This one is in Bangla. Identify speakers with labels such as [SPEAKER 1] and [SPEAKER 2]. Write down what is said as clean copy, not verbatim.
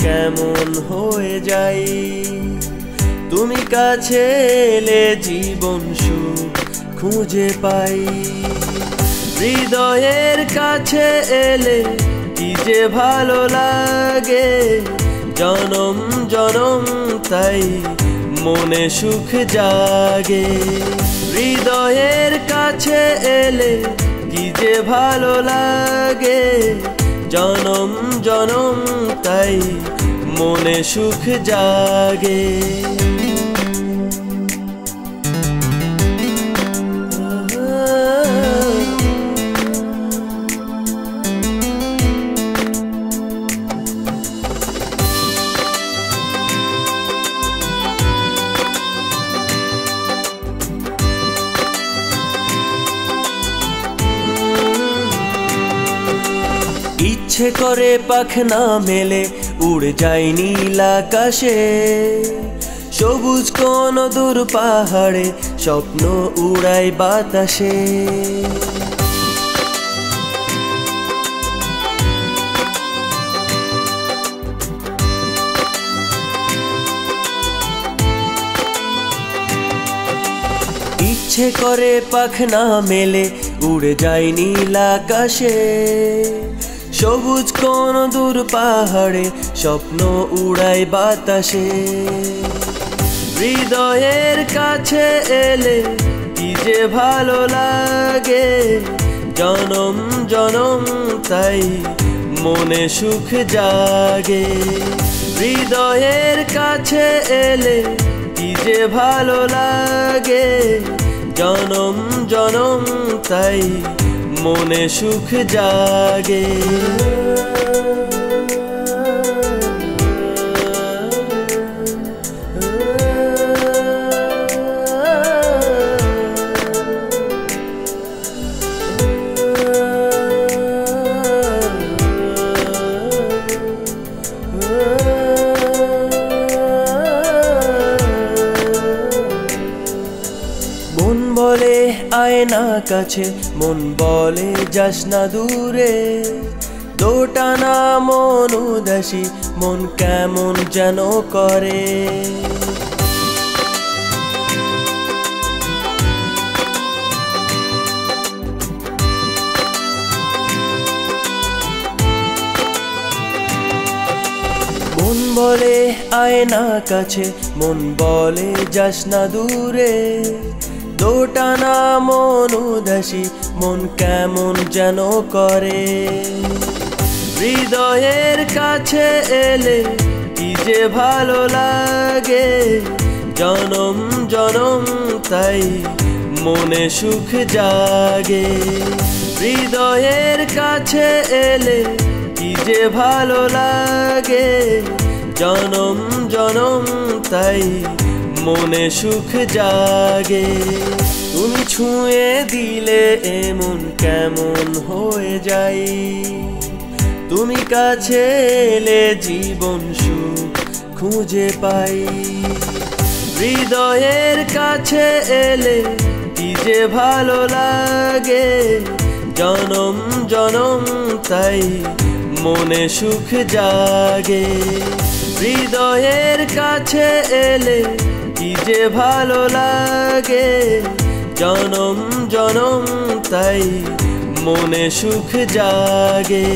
[SPEAKER 1] কেমন হয়ে যাই। তুমি কাছে এলে জীবন সুখ খুঁজে পাই। হৃদয়ের কাছে এলে কি যে ভালো লাগে, জনম জনম তাই মনে সুখ জাগে। হৃদয়ের কাছে এলে কি যে ভালো লাগে, জনম জনম তাই মনে সুখ জাগে। ইচ্ছে করে পাখনা মেলে উড়ে যাই নীল আকাশে, সবুজ কোন দূর পাহাড়ে স্বপ্ন উড়াই বাতাসে। ইচ্ছে করে পাখনা মেলে উড়ে যাই নীল আকাশে, সবুজ কোন দূর পাহাড়ে স্বপ্ন উড়াই বাতাসে। হৃদয়ের কাছে এলে কি যে ভালো লাগে, জনম জনম তাই মনে সুখ জাগে। হৃদয়ের কাছে এলে কি যে ভালো লাগে, জনম জনম তাই মনে সুখ জাগে। মন বলে আয় না কাছে, মন বলে যাস না দূরে। দোটানা মন উদাসী, মন কেমন যেন করে। মন বলে আয় না কাছে, মন বলে যাস না দূরে। দোটানা মন উদাসী, মন কেমন যেন করে। হৃদয়ের কাছে এলে কি যে ভালো লাগে, জনম জনম তাই মনে সুখ জাগে। হৃদয়ের কাছে এলে কি যে ভালো লাগে, জনম জনম তাই মনে সুখ জাগে। তুমি ছুঁয়ে দিলে এমন কেমন হয়ে যাই। তুমি কাছে এলে জীবন সুখ খুঁজে পাই। হৃদয়ের কাছে এলে কি যে ভালো লাগে, জনম জনম তাই মনে সুখ জাগে। হৃদয়ের কাছে এলে কি যে ভালো লাগে, জনম জনম তাই মনে সুখ জাগে।